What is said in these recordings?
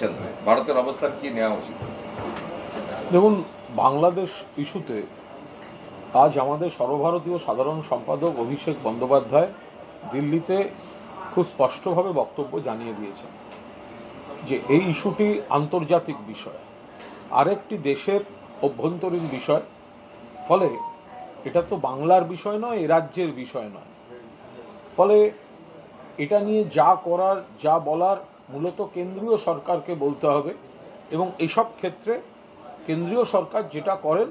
দেখছেন, ভারতের অবস্থান কি নেওয়া উচিত? দেখুন, বাংলাদেশ ইস্যুতে আজ আমাদের সর্বভারতীয় সাধারণ সম্পাদক অভিষেক বন্দ্যোপাধ্যায় দিল্লিতে খুব স্পষ্টভাবে বক্তব্য জানিয়ে দিয়েছেন যে এই ইস্যুটি আন্তর্জাতিক বিষয়, আরেকটি দেশের অভ্যন্তরীণ বিষয়। ফলে এটা তো বাংলার বিষয় নয়, এ রাজ্যের বিষয় নয়। ফলে এটা নিয়ে যা করার, যা বলার মূলত কেন্দ্রীয় সরকারকে বলতে হবে, এবং এসব ক্ষেত্রে কেন্দ্রীয় সরকার যেটা করেন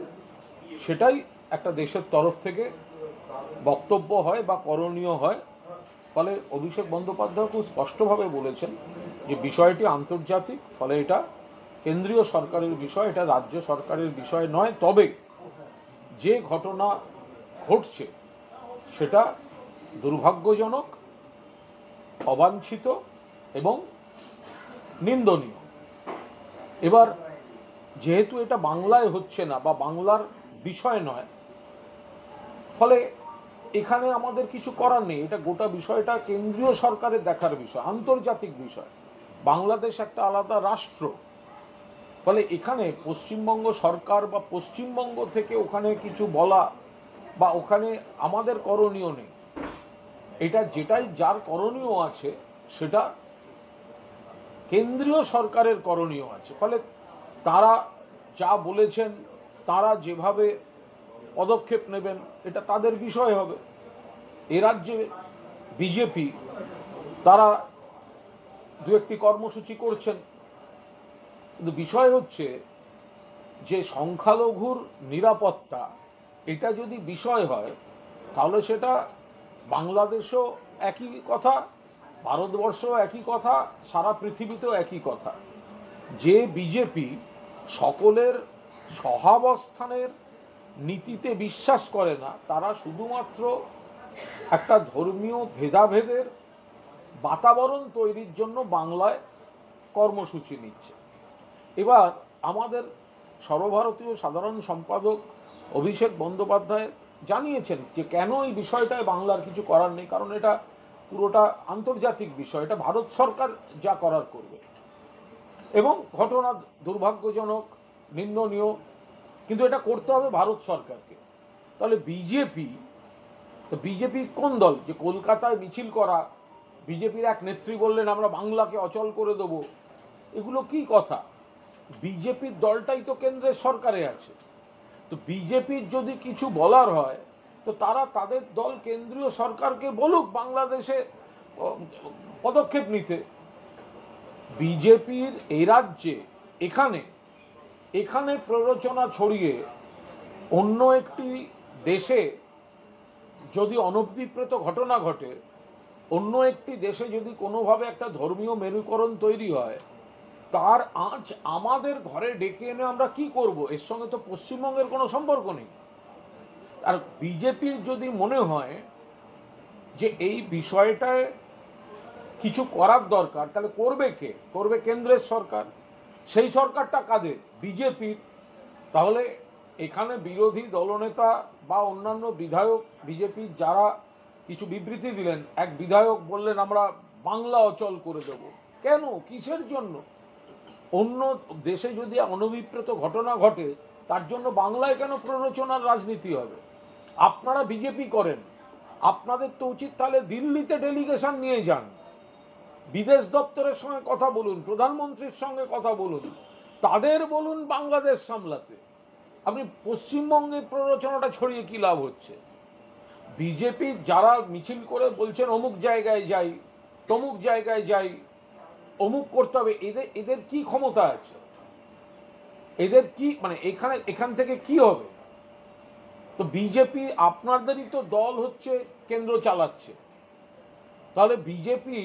সেটাই একটা দেশের তরফ থেকে বক্তব্য হয় বা করণীয় হয়। ফলে অভিষেক বন্দ্যোপাধ্যায় খুব স্পষ্টভাবে বলেছেন যে বিষয়টি আন্তর্জাতিক, ফলে এটা কেন্দ্রীয় সরকারের বিষয়, এটা রাজ্য সরকারের বিষয় নয়। তবে যে ঘটনা ঘটছে সেটা দুর্ভাগ্যজনক, অবাঞ্ছিত এবং নিন্দনীয়। এবার যেহেতু এটা বাংলায় হচ্ছে না বা বাংলার বিষয় নয়, ফলে এখানে আমাদের কিছু করার নেই। এটা গোটা বিষয়টা কেন্দ্রীয় সরকারের দেখার বিষয়, আন্তর্জাতিক বিষয়। বাংলাদেশ একটা আলাদা রাষ্ট্র। ফলে এখানে পশ্চিমবঙ্গ সরকার বা পশ্চিমবঙ্গ থেকে ওখানে কিছু বলা বা ওখানে আমাদের করণীয় নেই। এটা যেটাই যার করণীয় আছে সেটা কেন্দ্রীয় সরকারের করণীয় আছে। ফলে তারা যা বলেছেন, তারা যেভাবে পদক্ষেপ নেবেন এটা তাদের বিষয় হবে। এ রাজ্যে বিজেপি তারা দু একটি কর্মসূচি করছেন, কিন্তু বিষয় হচ্ছে যে সংখ্যালঘুর নিরাপত্তা এটা যদি বিষয় হয় তাহলে সেটা বাংলাদেশও একই কথা, ভারতবর্ষও একই কথা, সারা পৃথিবীতেও একই কথা। যে বিজেপি সকলের সহাবস্থানের নীতিতে বিশ্বাস করে না, তারা শুধুমাত্র একটা ধর্মীয় ভেদাভেদের বাতাবরণ তৈরির জন্য বাংলায় কর্মসূচি নিচ্ছে। এবার আমাদের সর্বভারতীয় সাধারণ সম্পাদক অভিষেক বন্দ্যোপাধ্যায় জানিয়েছেন যে কেন এই বিষয়টায় বাংলার কিছু করার নেই, কারণ এটা পুরোটা আন্তর্জাতিক বিষয়, এটা ভারত সরকার যা করার করবে। এবং ঘটনা দুর্ভাগ্যজনক, নিন্দনীয়, কিন্তু এটা করতে হবে ভারত সরকারকে। তাহলে বিজেপি কোন দল যে কলকাতায় মিছিল করা, বিজেপির এক নেত্রী বললেন আমরা বাংলাকে অচল করে দেবো, এগুলো কি কথা? বিজেপির দলটাই তো কেন্দ্রের সরকারে আছে। তো বিজেপির যদি কিছু বলার হয় তো তারা তাদের দল কেন্দ্রীয় সরকারকে বলুক বাংলাদেশে পদক্ষেপ নিতে। বিজেপির এই রাজ্যে এখানে প্ররোচনা ছড়িয়ে অন্য একটি দেশে যদি অনভিপ্রেত ঘটনা ঘটে, অন্য একটি দেশে যদি কোনোভাবে একটা ধর্মীয় মেরুকরণ তৈরি হয়, তার আঁচ আমাদের ঘরে ডেকে এনে আমরা কি করব? এর সঙ্গে তো পশ্চিমবঙ্গের কোনো সম্পর্ক নেই। আর বিজেপির যদি মনে হয় যে এই বিষয়টায় কিছু করার দরকার, তাহলে করবে কে? করবে কেন্দ্রের সরকার। সেই সরকারটা কাদের? বিজেপির। তাহলে এখানে বিরোধী দলনেতা বা অন্যান্য বিধায়ক বিজেপির যারা কিছু বিবৃতি দিলেন, এক বিধায়ক বললেন আমরা বাংলা অচল করে দেব। কেন? কিসের জন্য? অন্য দেশে যদি অনভিপ্রেত ঘটনা ঘটে তার জন্য বাংলায় কেন প্ররোচনার রাজনীতি হবে? আপনারা বিজেপি করেন, আপনাদের তো উচিত তাহলে দিল্লিতে ডেলিগেশন নিয়ে যান, বিদেশ দপ্তরের সঙ্গে কথা বলুন, প্রধানমন্ত্রীর সঙ্গে কথা বলুন, তাদের বলুন বাংলাদেশ সামলাতে। আপনি পশ্চিমবঙ্গে প্ররোচনাটা ছড়িয়ে কি লাভ হচ্ছে? বিজেপি যারা মিছিল করে বলছেন অমুক জায়গায় যাই, তমুক জায়গায় যাই, অমুক করতে হবে, এদের কি ক্ষমতা আছে? এদের কি মানে এখান থেকে কি হবে? তো বিজেপি আপনাদেরই তো দল হচ্ছে, কেন্দ্র চালাচ্ছে। তাহলে বিজেপি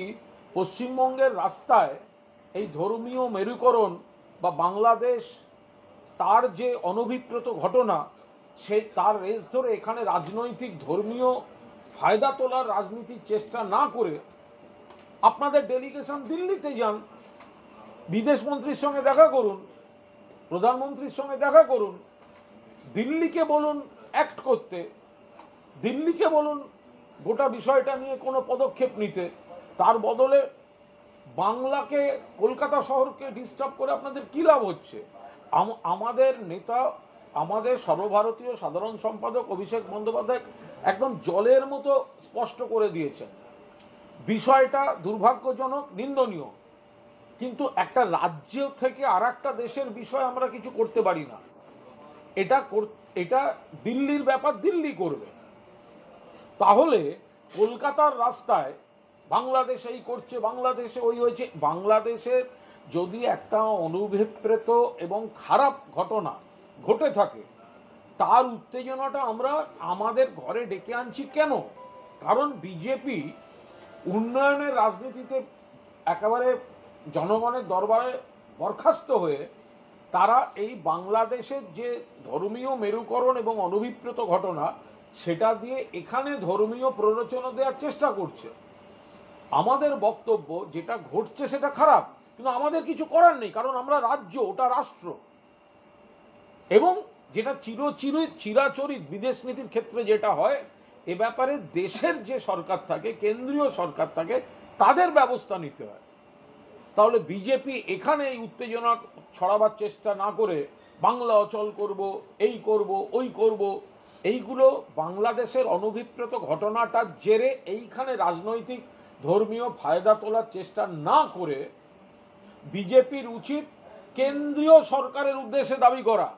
পশ্চিমবঙ্গের রাস্তায় এই ধর্মীয় মেরুকরণ বা বাংলাদেশ তার যে অনভিপ্রেত ঘটনা, সে তার রেস ধরে এখানে রাজনৈতিক ধর্মীয় ফায়দা তোলার রাজনীতির চেষ্টা না করে আপনাদের ডেলিগেশন দিল্লিতে যান, বিদেশ মন্ত্রীর সঙ্গে দেখা করুন, প্রধানমন্ত্রীর সঙ্গে দেখা করুন, দিল্লিকে বলুন অ্যাক্ট করতে, দিল্লিকে বলুন গোটা বিষয়টা নিয়ে কোনো পদক্ষেপ নিতে। তার বদলে বাংলাকে, কলকাতা শহরকে ডিস্টার্ব করে আপনাদের কী লাভ হচ্ছে? আমাদের নেতা, আমাদের সর্বভারতীয় সাধারণ সম্পাদক অভিষেক বন্দ্যোপাধ্যায় একদম জলের মতো স্পষ্ট করে দিয়েছেন বিষয়টা দুর্ভাগ্যজনক, নিন্দনীয়, কিন্তু একটা রাজ্য থেকে আর একটা দেশের বিষয়ে আমরা কিছু করতে পারি না। এটা দিল্লির ব্যাপার, দিল্লি করবে। তাহলে কলকাতার রাস্তায় বাংলাদেশ এই করছে, বাংলাদেশে ওই হয়েছে, বাংলাদেশের যদি একটা অনুভিপ্রেত এবং খারাপ ঘটনা ঘটে থাকে তার উত্তেজনাটা আমরা আমাদের ঘরে ডেকে আনছি কেন? কারণ বিজেপি উন্নয়নের রাজনীতিতে একেবারে জনগণের দরবারে বরখাস্ত হয়ে তারা এই বাংলাদেশের যে ধর্মীয় মেরুকরণ এবং অনভিপ্রেত ঘটনা সেটা দিয়ে এখানে ধর্মীয় প্ররোচনা দেওয়ার চেষ্টা করছে। আমাদের বক্তব্য যেটা ঘটছে সেটা খারাপ, কিন্তু আমাদের কিছু করার নেই, কারণ আমরা রাজ্য, ওটা রাষ্ট্র। এবং যেটা চিরাচরিত বিদেশ নীতির ক্ষেত্রে যেটা হয়, এ ব্যাপারে দেশের যে সরকার থাকে, কেন্দ্রীয় সরকার থাকে, তাদের ব্যবস্থা নিতে হয়। তাহলে বিজেপি এখানে এই উত্তেজনা ছড়াবার চেষ্টা না করে বাংলা অচল করব, এই করব, ওই করব, এইগুলো বাংলাদেশের অনভিপ্রেত ঘটনাটার জেরে এইখানে রাজনৈতিক ধর্মীয় ফায়দা তোলার চেষ্টা না করে বিজেপির উচিত কেন্দ্রীয় সরকারের উদ্দেশ্যে দাবি করা।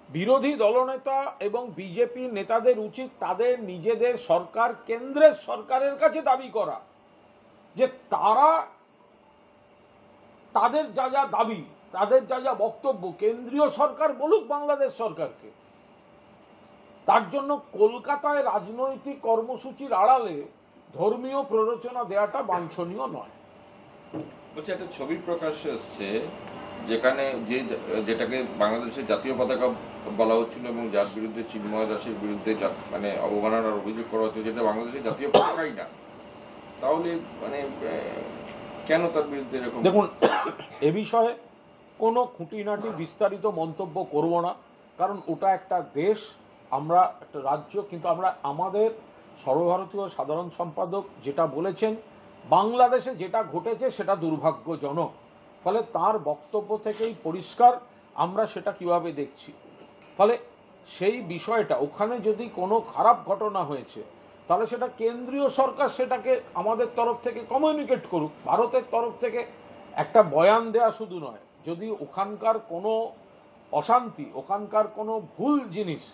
বিরোধী দলনেতা এবং বিজেপি নেতাদের উচিত তাদের নিজেদের সরকার, কেন্দ্রের সরকারের কাছে দাবি করা যে তারা তাদের যা যা দাবি, তাদের যা যা বক্তব্য কেন্দ্রীয় সরকার বলুক বাংলাদেশ সরকারকে। তার জন্য কলকাতায় রাজনৈতিক কর্মসূচির আড়ালে ধর্মীয় প্ররোচনা দেওয়াটা বাঞ্ছনীয় নয়। বলছি, একটা ছবি প্রকাশ্যে এসছে যেখানে যেটাকে বাংলাদেশের জাতীয় পতাকা বলা হচ্ছিল এবং যার বিরুদ্ধে চিন্ময় দাসের বিরুদ্ধে মানে অবমাননার অভিযোগ করা হচ্ছে, যেটা বাংলাদেশের জাতীয় পতাকাই না, তাহলে মানে কেন তার বিরুদ্ধে এরকম? দেখুন, এ বিষয়ে কোনো খুঁটিনাটি বিস্তারিত মন্তব্য করব না, কারণ ওটা একটা দেশ, আমরা একটা রাজ্য। কিন্তু আমরা আমাদের সর্বভারতীয় সাধারণ সম্পাদক যেটা বলেছেন, বাংলাদেশে যেটা ঘটেছে সেটা দুর্ভাগ্যজনক। ফলে তার বক্তব্য থেকেই পরিষ্কার আমরা সেটা কিভাবে দেখছি। ফলে সেই বিষয়টা, ওখানে যদি কোনো খারাপ ঘটনা হয়েছে তাহলে সেটা কেন্দ্রীয় সরকার সেটাকে আমাদের তরফ থেকে কমিউনিকেট করুক। ভারতের তরফ থেকে একটা বয়ান দেয়া শুধু নয়, যদি ওখানকার কোনো অশান্তি, ওখানকার কোনো ভুল জিনিস,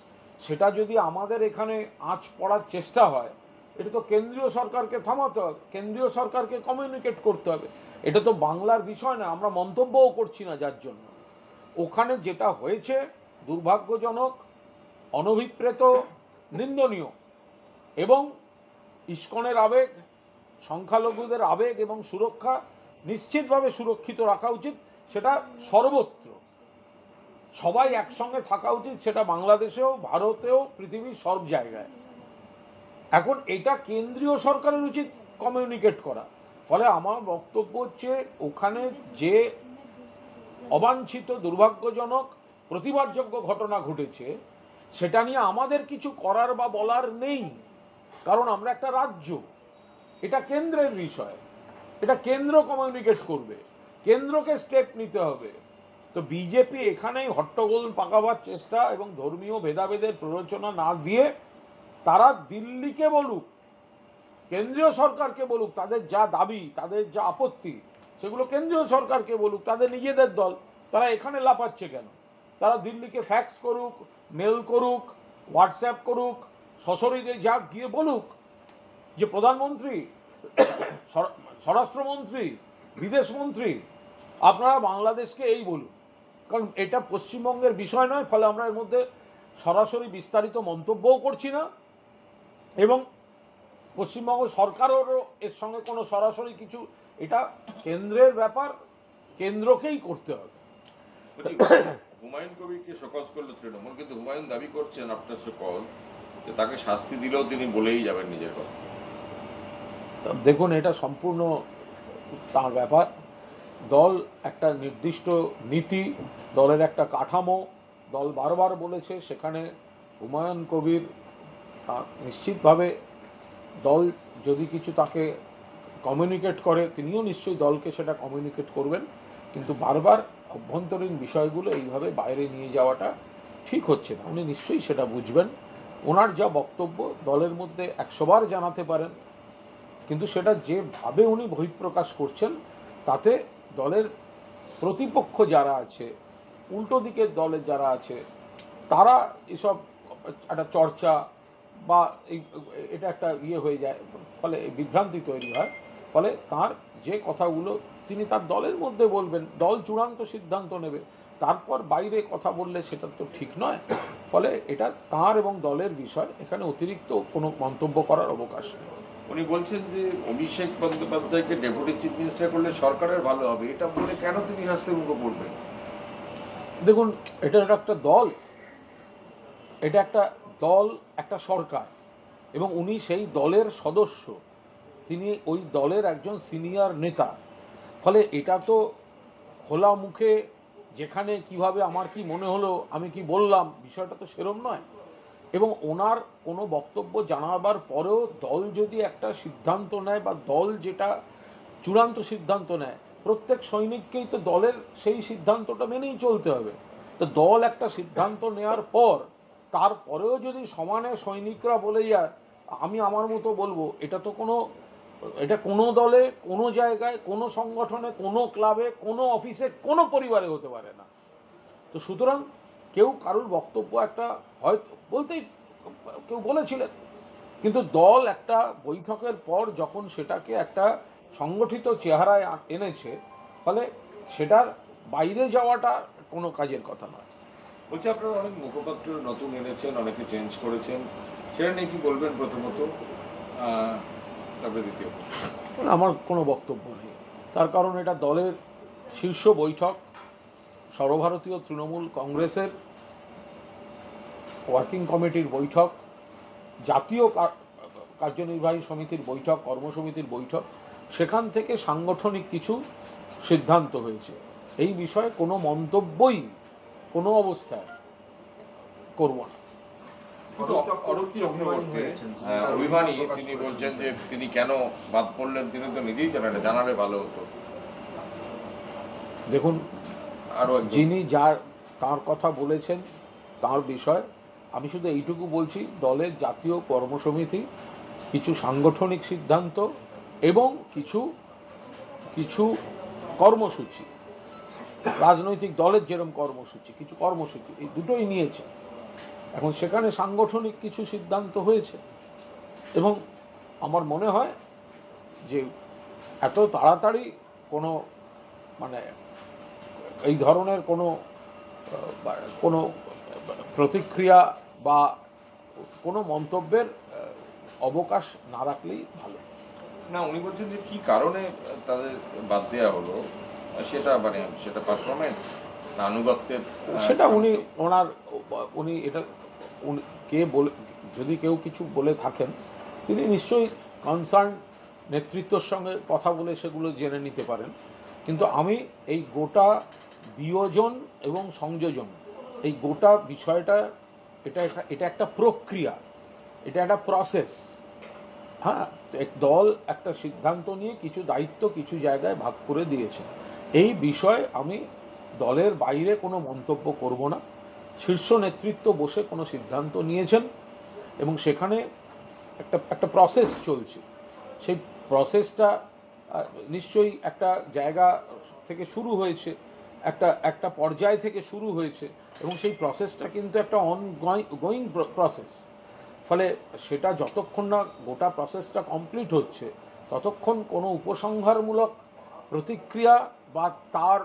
সেটা যদি আমাদের এখানে আঁচ পড়ার চেষ্টা হয়, এটা তো কেন্দ্রীয় সরকারকে থামাতে হবে, কেন্দ্রীয় সরকারকে কমিউনিকেট করতে হবে। এটা তো বাংলার বিষয় না, আমরা মন্তব্যও করছি না। যার জন্য ওখানে যেটা হয়েছে দুর্ভাগ্যজনক, অনভিপ্রেত, নিন্দনীয়, এবং ইস্কনের আবেগ, সংখ্যালঘুদের আবেগ এবং সুরক্ষা নিশ্চিতভাবে সুরক্ষিত রাখা উচিত। সেটা সর্বত্র সবাই একসঙ্গে থাকা উচিত, সেটা বাংলাদেশেও, ভারতেও, পৃথিবীর সব জায়গায়। এখন এটা কেন্দ্রীয় সরকারের উচিত কমিউনিকেট করা। ফলে আমার বক্তব্য হচ্ছে, ওখানে যে অবাঞ্ছিত, দুর্ভাগ্যজনক, প্রতিবাদযোগ্য ঘটনা ঘটেছে সেটা নিয়ে আমাদের কিছু করার বা বলার নেই, কারণ আমরা একটা রাজ্য, এটা কেন্দ্রের বিষয়, এটা কেন্দ্র কমিউনিকেট করবে, কেন্দ্রকে স্টেপ নিতে হবে। তো বিজেপি এখানেই হট্টগোল পাকাবার চেষ্টা এবং ধর্মীয় ভেদাভেদের প্ররোচনা না দিয়ে তারা দিল্লিকে বলুক, কেন্দ্রীয় সরকারকে বলুক, তাদের যা দাবি, তাদের যা আপত্তি, সেগুলো কেন্দ্রীয় সরকারকে বলুক। তাদের নিজেদের দল, তারা এখানে লাফাচ্ছে কেন? তারা দিল্লিকে ফ্যাক্স করুক, মেল করুক, হোয়াটসঅ্যাপ করুক, সশরীরে যাক, গিয়ে বলুক যে প্রধানমন্ত্রী, স্বরাষ্ট্রমন্ত্রী, বিদেশমন্ত্রী, আপনারা বাংলাদেশকে এই বলুন। কারণ এটা পশ্চিমবঙ্গের বিষয় নয়, ফলে আমরা এর মধ্যে সরাসরি বিস্তারিত মন্তব্যও করছি না, এবং পশ্চিমবঙ্গ সরকারেরও এর সঙ্গে কোনো সরাসরি কিছু, এটা কেন্দ্রের ব্যাপার, কেন্দ্রকেই করতে হবে। হুমায়ুন কবিরকে শোকজ করলো তৃণমূল, কিন্তু হুমায়ুন দাবি করছেন আফটার শোকজ যে তাকে শাস্তি দিলেও তিনি বলেই যাবেন নিজের কথা। দেখুন, এটা সম্পূর্ণ তার ব্যাপার। দল একটা নির্দিষ্ট নীতি, দলের একটা কাঠামো দল বারবার বলেছে, সেখানে হুমায়ুন কবির নিশ্চিতভাবে দল যদি কিছু তাকে কমিউনিকেট করে তিনিও নিশ্চয়ই দলকে সেটা কমিউনিকেট করবেন, কিন্তু বারবার অভ্যন্তরীণ বিষয়গুলো এইভাবে বাইরে নিয়ে যাওয়াটা ঠিক হচ্ছে না। উনি নিশ্চয়ই সেটা বুঝবেন। ওনার যা বক্তব্য দলের মধ্যে 100 বার জানাতে পারেন, কিন্তু সেটা যেভাবে উনি বহিঃপ্রকাশ করছেন তাতে দলের প্রতিপক্ষ যারা আছে, উল্টো দিকের দলের যারা আছে, তারা এসব একটা চর্চা বা এটা একটা হয়ে যায়, ফলে বিভ্রান্তি তৈরি হয়। ফলে তার যে কথাগুলো তিনি তার দলের মধ্যে বলবেন, দল চূড়ান্ত সিদ্ধান্ত নেবে, তারপর বাইরে কথা বললে সেটা তো ঠিক নয়। ফলে এটা তার এবং দলের বিষয়, এখানে অতিরিক্ত কোনো মন্তব্য করার অবকাশ নেই। উনি বলছেন যে অভিষেক বন্দ্যোপাধ্যায়কে ডেপুটি চিফ মিনিস্টার করলে সরকারের ভালো হবে, এটা বলে কেন তিনি হাসতে মুখে পড়বেন? দেখুন, এটা একটা দল, এটা একটা দল, একটা সরকার, এবং উনি সেই দলের সদস্য, তিনি ওই দলের একজন সিনিয়র নেতা। ফলে এটা তো খোলা মুখে যেখানে কিভাবে আমার কি মনে হলো আমি কি বললাম, বিষয়টা তো সেরম নয়। এবং ওনার কোনো বক্তব্য জানাবার পরেও দল যদি একটা সিদ্ধান্ত নেয় বা দল যেটা চূড়ান্ত সিদ্ধান্ত নেয়, প্রত্যেক সৈনিককেই তো দলের সেই সিদ্ধান্তটা মেনেই চলতে হবে। তো দল একটা সিদ্ধান্ত নেওয়ার পর তারপরেও যদি সমানে সৈনিকরা বলে যায় আমি আমার মতো বলবো, এটা কোনো দলে, কোনো জায়গায়, কোনো সংগঠনে, কোনো ক্লাবে, কোনো অফিসে, কোনো পরিবারে হতে পারে না। তো সুতরাং কেউ কারুর বক্তব্য একটা হয়তো বলতেই কেউ বলেছিলেন, কিন্তু দল একটা বৈঠকের পর যখন সেটাকে একটা সংগঠিত চেহারায় এনেছে, ফলে সেটার বাইরে যাওয়াটা কোনো কাজের কথা নয়। বলছি আপনারা অনেক মুখপাত্র নতুন এনেছেন, অনেকে চেঞ্জ করেছেন, সেটা নিয়ে কি বলবেন প্রথমত? তারপরে দ্বিতীয় আমার কোনো বক্তব্য নেই, তার কারণ এটা দলের শীর্ষ বৈঠক, সর্বভারতীয় তৃণমূল কংগ্রেসের ওয়ার্কিং কমিটির বৈঠক, জাতীয় কার্যনির্বাহী সমিতির বৈঠক, কর্মসমিতির বৈঠক, সেখান থেকে সাংগঠনিক কিছু সিদ্ধান্ত হয়েছে। এই বিষয়ে কোনো মন্তব্যই কোনো অবস্থায় করব না। অভিমানী তিনি বলছেন যে তিনি কেন বাদ পড়লেন তিনি তো নিজেই জানেন, জানালে ভালো হতো। দেখুন, আরো যিনি তার কথা বলেছেন তার বিষয়, আমি শুধু এইটুকু বলছি, দলের জাতীয় কর্মসমিতি কিছু সাংগঠনিক সিদ্ধান্ত এবং কিছু কিছু কর্মসূচি, রাজনৈতিক দলের যেরকম কর্মসূচি, কিছু কর্মসূচি, এই দুটোই নিয়েছে। এখন সেখানে সাংগঠনিক কিছু সিদ্ধান্ত হয়েছে, এবং আমার মনে হয় যে এত তাড়াতাড়ি কোনো মানে এই ধরনের কোনো প্রতিক্রিয়া বা কোনো মন্তব্যের অবকাশ না রাখলেই ভালো। না, উনি বলছেন যে কি কারণে তাদের বাদ দেওয়া হলো, সেটা পারফরমেন্স না আনুগত্যের, সেটা উনি এটা কে বলে, যদি কেউ কিছু বলে থাকেন তিনি নিশ্চয়ই কনসার্ন নেতৃত্বর সঙ্গে কথা বলে সেগুলো জেনে নিতে পারেন। কিন্তু আমি এই গোটা বিয়োজন এবং সংযোজন, এই গোটা বিষয়টা, এটা একটা প্রক্রিয়া, এটা একটা প্রসেস। হ্যাঁ, দল একটা সিদ্ধান্ত নিয়ে কিছু দায়িত্ব কিছু জায়গায় ভাগ করে দিয়েছে। এই বিষয়ে আমি দলের বাইরে কোনো মন্তব্য করব না। শীর্ষ নেতৃত্ব বসে কোনো সিদ্ধান্ত নিয়েছেন এবং সেখানে একটা প্রসেস চলছে। সেই প্রসেসটা নিশ্চয়ই একটা জায়গা থেকে শুরু হয়েছে, একটা পর্যায় থেকে শুরু হয়েছে, এবং সেই প্রসেসটা কিন্তু একটা অনগোয়িং প্রসেস। ফলে সেটা যতক্ষণ না গোটা প্রসেসটা কমপ্লিট হচ্ছে ততক্ষণ কোনো উপসংহারমূলক প্রতিক্রিয়া বা তার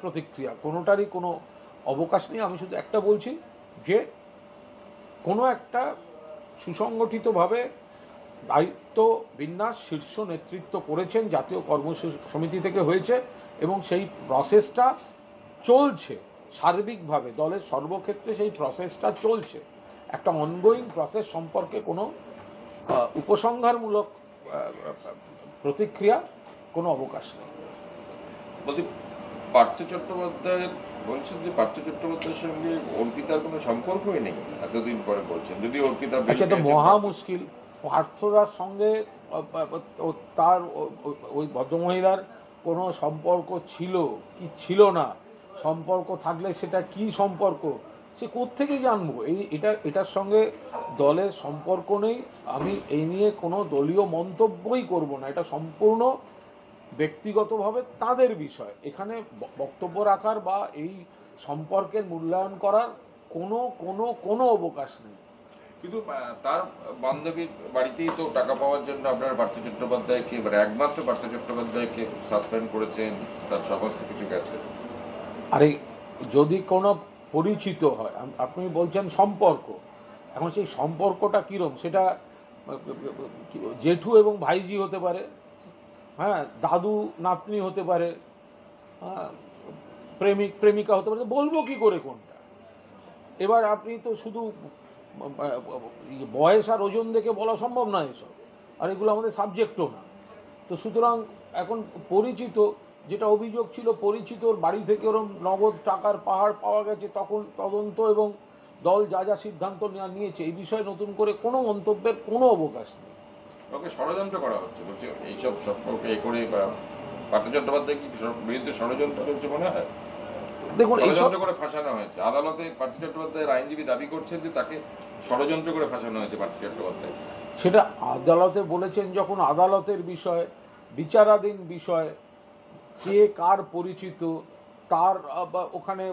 প্রতিক্রিয়া কোনোটারই কোনো অবকাশ নেই। আমি শুধু একটা বলছি যে কোনো একটা সুসংগঠিতভাবে দায়িত্ব বিন্যাস শীর্ষ নেতৃত্ব করেছেন, জাতীয় কর্মসমিতি থেকে হয়েছে, এবং সেই প্রসেসটা চলছে সার্বিকভাবে, দলের সর্বক্ষেত্রে সেই প্রসেসটা চলছে। একটা অনগোয়িং প্রসেস সম্পর্কে কোনো উপসংহারমূলক প্রতিক্রিয়া কোনো অবকাশ নেই। বলছি পার্থ চট্টোপাধ্যায় বলছেন যে পার্থ চট্টোপাধ্যায়ের সঙ্গে অর্পিতার কোনো সম্পর্কই নেই, এতদিন পরে বলছেন, যদি অর্পিতা আচ্ছা, এটা মহা মুশকিল। পার্থদার সঙ্গে তার ওই ভদ্রমহিলার কোনো সম্পর্ক ছিল কি ছিল না, সম্পর্ক থাকলে সেটা কি সম্পর্ক, সে কোত্থেকে জানবো? এটার সঙ্গে দলের সম্পর্ক নেই। আমি এই নিয়ে কোনো দলীয় মন্তব্যই করব না, এটা সম্পূর্ণ ব্যক্তিগতভাবে তাদের বিষয়। এখানে বক্তব্য রাখার বা এই সম্পর্কের মূল্যায়ন করার কোনো কোনো কোনো অবকাশ নেই। কিন্তু তার বান্ধবীর বাড়িতেই তো টাকা পাওয়ার জন্য আপনার পার্থ চট্টোপাধ্যায়কে, মানে একমাত্র পার্থ চট্টোপাধ্যায়কে সাসপেন্ড করেছেন, তার সমস্ত কিছু গেছে। আরে যদি কোনো পরিচিত হয়, আপনি বলছেন সম্পর্ক, এখন সেই সম্পর্কটা কীরকম সেটা জেঠু এবং ভাইজি হতে পারে, হ্যাঁ, দাদু নাতনি হতে পারে, হ্যাঁ, প্রেমিক প্রেমিকা হতে পারে, বলবো কি করে কোনটা? এবার আপনি তো শুধু বয়স আর ওজন দেখে বলা সম্ভব না এসব, আর এগুলো আমাদের সাবজেক্টও না। তো সুতরাং এখন পরিচিত, যেটা অভিযোগ ছিল পরিচিতর বাড়ি থেকে ওরম নগদ টাকার পাহাড় পাওয়া গেছে, তখন তদন্ত এবং দল যা যা সিদ্ধান্ত নিয়েছে এই বিষয়ে নতুন করে কোনো মন্তব্যের কোনো অবকাশ নেই। ওকে ষড়যন্ত্র করা হচ্ছে, বলছে এইসব সম্পর্কে এ করে, বা পার্থ চট্টোপাধ্যায় কি বিরুদ্ধে ষড়যন্ত্র চলছে মনে হয়? দেখুন, ষড়যন্ত্র করে ফাঁসানো হয়েছে। আদালতে পার্থ চট্টোপাধ্যায়ের আইনজীবী দাবি করছেন যে তাকে ষড়যন্ত্র করে ফাঁসানো হয়েছে পার্থ চট্টোপাধ্যায়। সেটা আদালতে বলেছেন, যখন আদালতের বিষয়, বিচারাধীন বিষয়, কে কার পরিচিত, তার ওখানে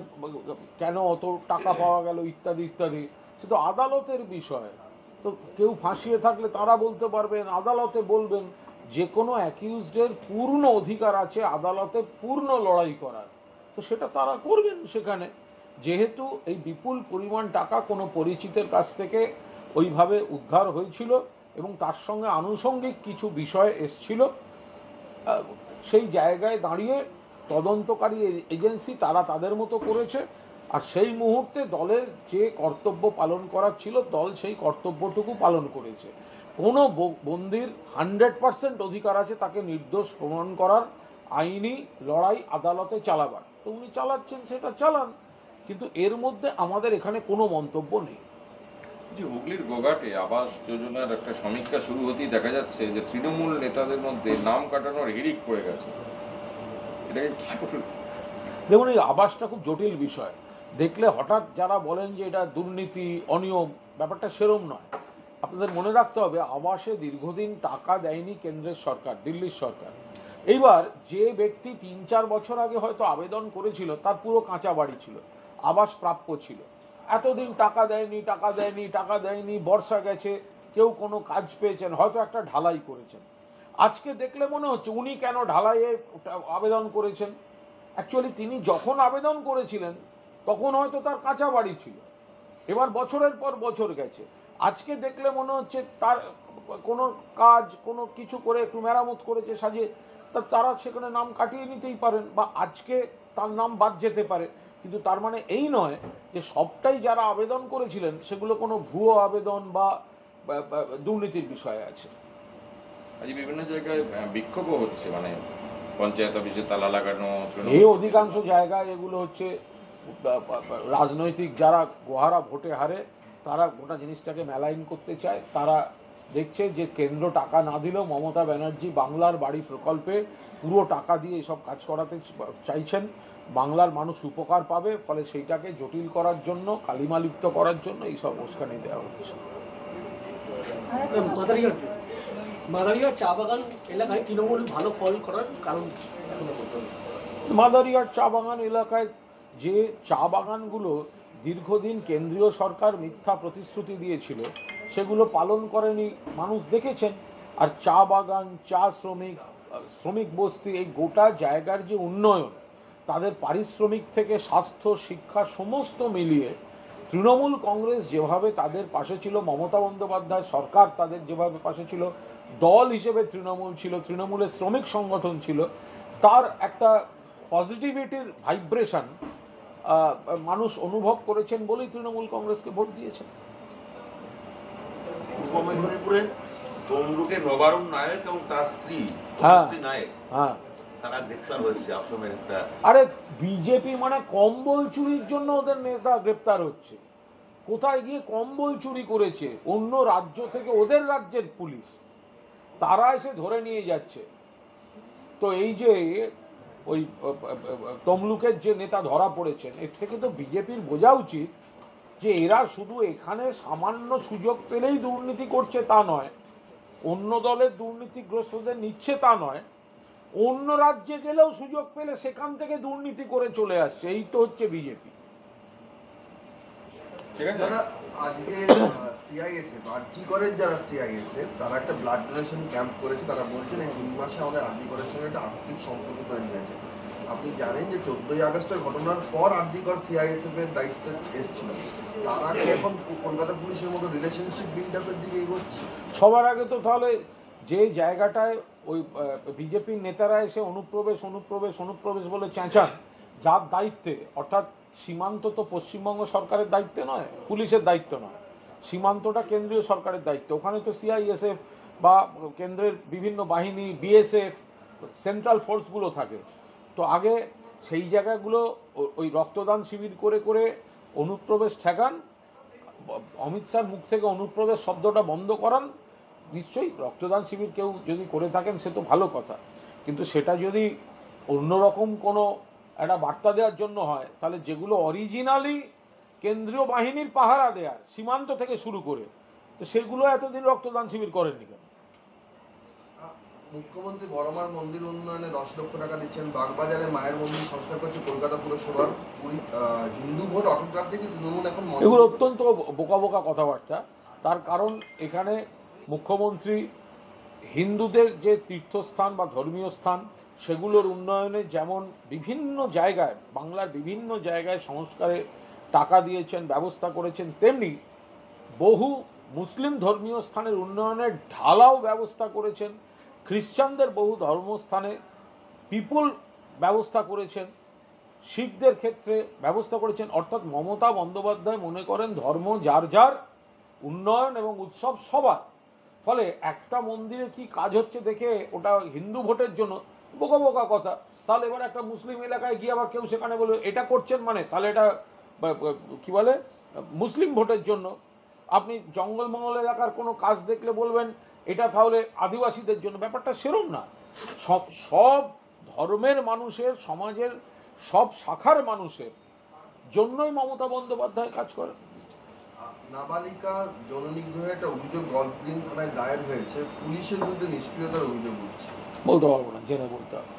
কেন অত টাকা পাওয়া গেল ইত্যাদি ইত্যাদি, সে তো আদালতের বিষয়। তো কেউ ফাঁসিয়ে থাকলে তারা বলতে পারবেন, আদালতে বলবেন। যে কোনো অ্যাকিউজডের পূর্ণ অধিকার আছে আদালতে পূর্ণ লড়াই করার, তো সেটা তারা করবেন সেখানে। যেহেতু এই বিপুল পরিমাণ টাকা কোনো পরিচিতের কাছ থেকে ওইভাবে উদ্ধার হয়েছিল এবং তার সঙ্গে আনুষঙ্গিক কিছু বিষয় এসছিল, সেই জায়গায় দাঁড়িয়ে তদন্তকারী এজেন্সি তারা তাদের মতো করেছে। আর সেই মুহূর্তে দলের যে কর্তব্য পালন করার ছিল, দল সেই কর্তব্যটুকু পালন করেছে। কোনো বন্দির 100% অধিকার আছে তাকে নির্দোষ প্রমাণ করার, আইনি লড়াই আদালতে চালাবার, তো উনি চালাচ্ছেন, সেটা চালান। কিন্তু এর মধ্যে আমাদের এখানে কোনো মন্তব্য নেই। যে হুগলির গোঘাটে আবাস যোজনার একটা সমীক্ষা শুরু হতেই দেখা যাচ্ছে যে তৃণমূল নেতাদের মধ্যে নাম কাটানোর হিড়িক পড়ে গেছে, এটাকে কি বলবো? দেখুন, এই আবাসটা খুব জটিল বিষয়। দেখলে হঠাৎ যারা বলেন যে এটা দুর্নীতি অনিয়ম, ব্যাপারটা সেরম নয়। আপনাদের মনে রাখতে হবে, আবাসে দীর্ঘদিন টাকা দেয়নি কেন্দ্রের সরকার, দিল্লির সরকার। এইবার যে ব্যক্তি 3-4 বছর আগে হয়তো আবেদন করেছিল, তার পুরো কাঁচা বাড়ি ছিল, আবাস প্রাপ্য ছিল, এতদিন টাকা দেয়নি টাকা দেয়নি টাকা দেয়নি, বর্ষা গেছে, কেউ কোনো কাজ পেয়েছেন, হয়তো একটা ঢালাই করেছেন। আজকে দেখলে মনে হচ্ছে উনি কেন ঢালাইয়ে আবেদন করেছেন। অ্যাকচুয়ালি তিনি যখন আবেদন করেছিলেন তখন হয়তো তার কাঁচা বাড়ি ছিল, এবার বছরের পর বছর গেছে, আজকে দেখলে মনে হচ্ছে তার কোনো কাজ কোনো কিছু করে একটু মেরামত করেছে সাজিয়ে, তারা সেখানে নাম কাটিয়ে নিতেই পারেন, বা আজকে তার নাম বাদ যেতে পারে। কিন্তু তার মানে এই নয় যে সবটাই যারা আবেদন করেছিলেন সেগুলো কোনো ভুয়ো আবেদন বা দুর্নীতির বিষয় আছে। আজ বিভিন্ন জায়গায় বিক্ষোভও হচ্ছে, মানে পঞ্চায়েত অফিসে তালা লাগানো। এই অধিকাংশ জায়গায় এগুলো হচ্ছে রাজনৈতিক যারা গোহারা ভোটে হারে, তারা গোটা জিনিসটাকে মেলাইন করতে চায়। তারা দেখছে যে কেন্দ্র টাকা না দিলেও মমতা ব্যানার্জি বাংলার বাড়ি প্রকল্পে পুরো টাকা দিয়ে এসব কাজ করাতে চাইছেন, বাংলার মানুষ উপকার পাবে, ফলে সেইটাকে জটিল করার জন্য, কালিমালিপ্ত করার জন্য এইসব উস্কানি দেওয়া হচ্ছে। মাদারিহাট চা বাগান এলাকায় তৃণমূল ভালো ফল করার কারণ মাদারিহাট চা বাগান এলাকায় যে চা বাগানগুলো দীর্ঘদিন কেন্দ্রীয় সরকার মিথ্যা প্রতিশ্রুতি দিয়েছিল, সেগুলো পালন করেনি, মানুষ দেখেছেন। আর চা বাগান, চা শ্রমিক, শ্রমিক বস্তি, এই গোটা জায়গার যে উন্নয়ন, তাদের পারিশ্রমিক থেকে স্বাস্থ্য, শিক্ষা সমস্ত মিলিয়ে তৃণমূল কংগ্রেস যেভাবে তাদের পাশে ছিল, মমতা বন্দ্যোপাধ্যায় সরকার তাদের যেভাবে পাশে ছিল, দল হিসেবে তৃণমূল ছিল, তৃণমূলের শ্রমিক সংগঠন ছিল, তার একটা পজিটিভিটির ভাইব্রেশন মানুষ অনুভব করেছেন বলেই তৃণমূল কংগ্রেসকে ভোট দিয়েছেন। পূর্ব মেদিনীপুরে তমলুকে নবারুণ নায়ক এবং তার স্ত্রী নায়ক, হ্যাঁ, তারা গ্রেপ্তার হয়েছে আসামের একটা। আরে বিজেপি মানে কম্বল চুরির জন্য ওদের নেতা গ্রেপ্তার হচ্ছে। কোথায় গিয়ে কম্বল চুরি করেছে? অন্য রাজ্য থেকে, ওদের রাজ্যের পুলিশ। তারা এসে ধরে নিয়ে যাচ্ছে। তো এই যে ওই তমলুকের যে নেতা ধরা পড়েছেন, এর থেকে তো বিজেপির বোঝা উচিত যে এরা শুধু এখানে সামান্য সুযোগ পেলেই দুর্নীতি করছে তা নয়, অন্য দলের দুর্নীতিগ্রস্তদের নিচ্ছে তা নয়, অন্য রাজ্যে গেলেও সুযোগ পেলে সেখান থেকে দুর্নীতি করে চলে আসছে। এই তো হচ্ছে বিজেপি। ঠিক আছে। যারা আজকে সিআইএসএফ আরজি করের যারা সিআইএসএফ তারা একটা ব্লাড ডোনেশন ক্যাম্প করেছে। তারা বলছেন এই 3 মাসে আমাদের আরজি করের সঙ্গে একটা আর্থিক সম্পর্ক তৈরি হয়েছে। আপনি জানেন যে 14ই আগস্টের ঘটনার পর আরজি কর সিআইএসএফ এর দায়িত্ব এসেছিল। তারা কি এখন কলকাতা পুলিশের মতো রিলেশনশিপ বিল্ড আপের দিকে এগোচ্ছে? সবার আগে তো তাহলে যে জায়গাটায় ওই বিজেপির নেতারা এসে অনুপ্রবেশ বলে চেঁচান, যার দায়িত্বে, অর্থাৎ সীমান্ত তো পশ্চিমবঙ্গ সরকারের দায়িত্বে নয়, পুলিশের দায়িত্ব নয়, সীমান্তটা কেন্দ্রীয় সরকারের দায়িত্ব। ওখানে তো সিআইএসএফ বা কেন্দ্রের বিভিন্ন বাহিনী, বিএসএফ, সেন্ট্রাল ফোর্সগুলো থাকে। তো আগে সেই জায়গাগুলো ওই রক্তদান শিবির করে করে অনুপ্রবেশ ঠেকান, অমিত শাহর মুখ থেকে অনুপ্রবেশ শব্দটা বন্ধ করান। নিশ্চয়ই রক্তদান শিবির কেউ যদি করে থাকেন সে তো ভালো কথা, কিন্তু সেটা যদি অন্যরকম কোনো একটা বার্তা দেওয়ার জন্য হয়, তাহলে যেগুলো অরিজিনালি কেন্দ্রীয় বাহিনীর পাহারা দেয়ার, সীমান্ত থেকে শুরু করে, তো সেগুলো এতদিন রক্তদান শিবির করেননি কেন? মুখ্যমন্ত্রী বড়মার মন্দির উন্নয়নে 10 লক্ষ টাকা দিচ্ছেন। বাগবাজারে মায়ের মন্দির সংস্কার করছে কলকাতা পুরসভার। হিন্দু ভোট অটোগ্রাফ থেকে তৃণমূল এখন এগুলো অত্যন্ত বোকা বোকা কথাবার্তা। তার কারণ এখানে মুখ্যমন্ত্রী হিন্দুদের যে তীর্থস্থান বা ধর্মীয় স্থান সেগুলোর উন্নয়নে যেমন বিভিন্ন জায়গায়, বাংলার বিভিন্ন জায়গায় সংস্কারে টাকা দিয়েছেন, ব্যবস্থা করেছেন, তেমনি বহু মুসলিম ধর্মীয় স্থানের উন্নয়নের ঢালাও ব্যবস্থা করেছেন। খ্রিস্টানদের বহু ধর্মস্থানে পিপুল ব্যবস্থা করেছেন, শিখদের ক্ষেত্রে ব্যবস্থা করেছেন। অর্থাৎ মমতা বন্দ্যোপাধ্যায় মনে করেন ধর্ম যার যার, উন্নয়ন এবং উৎসব সবার। ফলে একটা মন্দিরে কি কাজ হচ্ছে দেখে ওটা হিন্দু ভোটের জন্য বোকা বোকা কথা। তাহলে এবার একটা মুসলিম এলাকায় গিয়ে আবার কেউ সেখানে বলে এটা করছেন, মানে তাহলে এটা কি বলে মুসলিম ভোটের জন্য। আপনি জঙ্গলমহল এলাকার কোনো কাজ দেখলে বলবেন এটা তাহলে আদিবাসীদের জন্য। ব্যাপারটা সেরম না। সব ধর্মের মানুষের, সমাজের সব শাখার মানুষের জন্যই মমতা বন্দ্যোপাধ্যায় কাজ করেন। নাবালিকা যৌন নিগ্রহের একটা অভিযোগ গল্ফগ্রিন থানায় দায়ের হয়েছে। পুলিশের বিরুদ্ধে নিষ্ক্রিয়তার অভিযোগ উঠছে। বলতে পারবো না, জেনে বলতে হবে।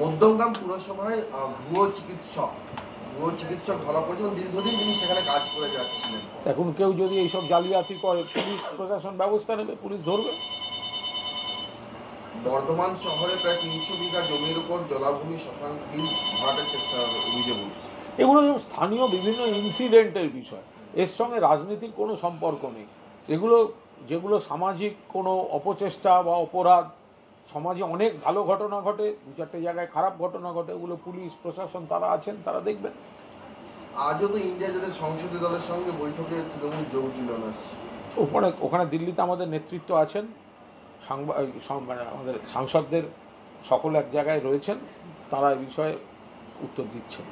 মধ্যমগ্রাম পুরসভায় ভুয়ো চিকিৎসক ধরা পড়েছে এবং দীর্ঘদিন তিনি সেখানে কাজ করে যাচ্ছিলেন। এখন কেউ যদি এইসব জালিয়াতি করে, পুলিশ প্রশাসন ব্যবস্থা নেবে, পুলিশ ধরবে। বর্ধমান শহরে প্রায় 300 বিঘা জমির উপর জলাভূমি শ্মশান বিল ভরাটের চেষ্টা অভিযোগ উঠছে। এগুলো সব স্থানীয় বিভিন্ন ইনসিডেন্টের বিষয়, এর সঙ্গে রাজনীতির কোনো সম্পর্ক নেই। এগুলো যেগুলো সামাজিক কোনো অপচেষ্টা বা অপরাধ, সমাজে অনেক ভালো ঘটনা ঘটে, 2-4টে জায়গায় খারাপ ঘটনা ঘটে, ওগুলো পুলিশ প্রশাসন তারা আছেন, তারা দেখবেন। আজও তো ইন্ডিয়া জোটের সংসদীয় দলের সঙ্গে বৈঠকে তৃণমূল যোগ দিল না। ওখানে দিল্লিতে আমাদের নেতৃত্ব আছেন, মানে আমাদের সাংসদদের সকল এক জায়গায় রয়েছেন, তারা এই বিষয়ে উত্তর দিচ্ছেন।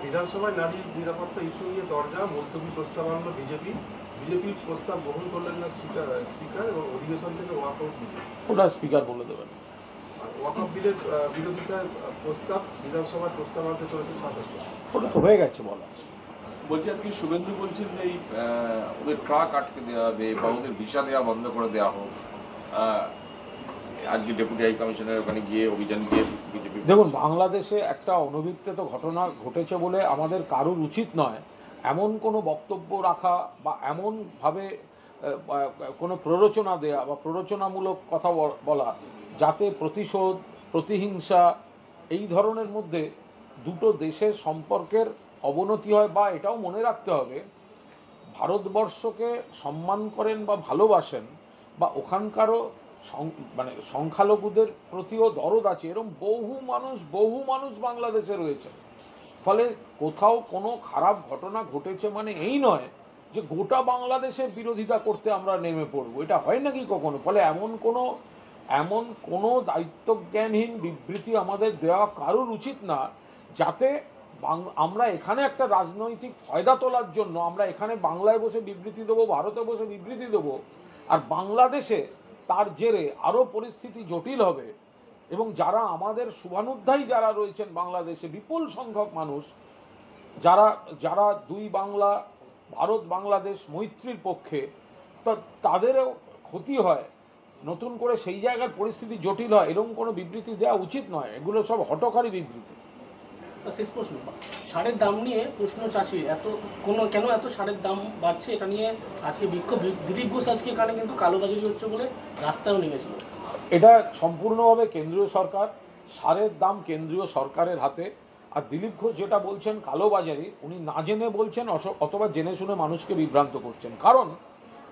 বিধানসভায় নারী নিরাপত্তা ইস্যু নিয়ে দরজা মুলতবি প্রস্তাব আনলো বিজেপির প্রস্তাব গ্রহণ করলেন না স্পিকার এবং অধিবেশন থেকে ওয়াকআউট বিল। ওটা স্পিকার বলে দেবেন। ওয়াকআউট বিলের বিরোধিতার প্রস্তাব বিধানসভার প্রস্তাব আনতে চলেছে সদস্য। ওটা তো হয়ে গেছে বলা। বলছি আজকে শুভেন্দু বলছেন যে এই ওদের ট্রাক আটকে দেওয়া হবে বা ওদের ভিসা দেওয়া বন্ধ করে দেওয়া হোক। আজকে ডেপুটি হাই কমিশনের ওখানে গিয়ে অভিযান দিয়ে বিজেপি। দেখুন, বাংলাদেশে একটা অনভিপ্রেত ঘটনা ঘটেছে বলে আমাদের কারোর উচিত নয় এমন কোনো বক্তব্য রাখা বা এমনভাবে কোনো প্ররোচনা দেয়া বা প্ররোচনামূলক কথা বলা যাতে প্রতিশোধ, প্রতিহিংসা এই ধরনের মধ্যে দুটো দেশের সম্পর্কের অবনতি হয়। বা এটাও মনে রাখতে হবে, ভারতবর্ষকে সম্মান করেন বা ভালোবাসেন বা ওখানকারও মানে সংখ্যালঘুদের প্রতিও দরদ আছে, এরকম বহু মানুষ বাংলাদেশে রয়েছে। ফলে কোথাও কোনো খারাপ ঘটনা ঘটেছে মানে এই নয় যে গোটা বাংলাদেশের বিরোধিতা করতে আমরা নেমে পড়ব, এটা হয় নাকি কখনো। ফলে এমন কোনো দায়িত্বজ্ঞানহীন বিবৃতি আমাদের দেওয়া কারোর উচিত না, যাতে আমরা এখানে একটা রাজনৈতিক ফায়দা তোলার জন্য আমরা এখানে বাংলায় বসে বিবৃতি দেবো, ভারতে বসে বিবৃতি দেবো, আর বাংলাদেশে তার জেরে আরও পরিস্থিতি জটিল হবে এবং যারা আমাদের শুভানুধ্যায়ী যারা রয়েছেন বাংলাদেশে বিপুল সংখ্যক মানুষ যারা যারা দুই বাংলা ভারত বাংলাদেশ মৈত্রীর পক্ষে, তো তাদেরও ক্ষতি হয়, নতুন করে সেই জায়গার পরিস্থিতি জটিল হয়, এরকম কোনো বিবৃতি দেওয়া উচিত নয়। এগুলো সব হঠকারী বিবৃতি। শেষ প্রশ্ন, সারের দাম নিয়ে প্রশ্ন চাষির কেন এত সারের দাম বাড়ছে, এটা নিয়ে আজকে বিক্ষোভ। দিলীপ ঘোষ আজকে এখানে কিন্তু কালোবাজারি হচ্ছে বলে রাস্তায়ও নেমেছিল। এটা সম্পূর্ণভাবে কেন্দ্রীয় সরকার, সারের দাম কেন্দ্রীয় সরকারের হাতে। আর দিলীপ ঘোষ যেটা বলছেন কালোবাজারি, উনি না জেনে বলছেন অথবা জেনে শুনে মানুষকে বিভ্রান্ত করছেন। কারণ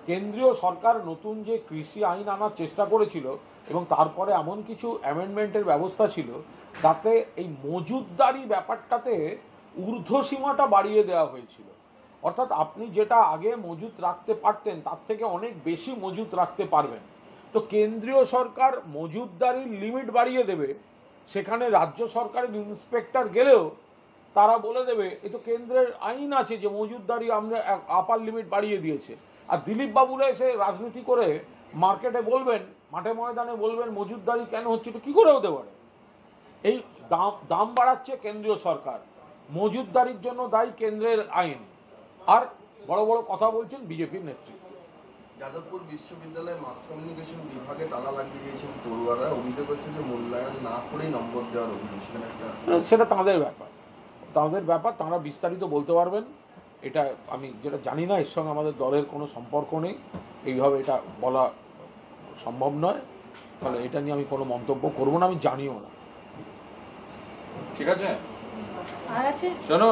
কেন্দ্রীয় সরকার নতুন যে কৃষি আইন আনার চেষ্টা করেছিল এবং তারপরে এমন কিছু অ্যামেন্ডমেন্টের ব্যবস্থা ছিল তাতে এই মজুতদারি ব্যাপারটাতে ঊর্ধ্বসীমাটা বাড়িয়ে দেওয়া হয়েছিল। অর্থাৎ আপনি যেটা আগে মজুত রাখতে পারতেন তার থেকে অনেক বেশি মজুত রাখতে পারবেন। তো কেন্দ্রীয় সরকার মজুতদারির লিমিট বাড়িয়ে দেবে, সেখানে রাজ্য সরকারের ইন্সপেক্টর গেলেও তারা বলে দেবে এ তো কেন্দ্রের আইন আছে যে মজুতদারি আমরা আপার লিমিট বাড়িয়ে দিয়েছে। আর দিলীপ বাবুরা এসে রাজনীতি করে মার্কেটে বলবেন, মাঠে ময়দানে বলবেন মজুতদারি কেন হচ্ছে, এটা কী করে হতে পারে? এই দাম বাড়াচ্ছে কেন্দ্রীয় সরকার, মজুতদারির জন্য দায়ী কেন্দ্রের আইন, আর বড় বড় কথা বলছেন বিজেপির নেতৃত্ব। যাদবপুর বিশ্ববিদ্যালয়ে মাস কমিউনিকেশন বিভাগে তালা লাগিয়ে দিয়েছেন পড়ুয়ারা, অভিযোগ হচ্ছে যে মূল্যায়ন না করেই নম্বর দেওয়ার অভিযোগ। সেটা তাঁদের ব্যাপার, তাঁরা বিস্তারিত বলতে পারবেন। এটা আমি যেটা জানি না, এর সঙ্গে আমাদের দলের কোনো সম্পর্ক নেই, এইভাবে এটা বলা সম্ভব নয়। তাহলে এটা নিয়ে আমি কোনো মন্তব্য করবো না, আমি জানিও না। ঠিক আছে, আর আছে শোনো।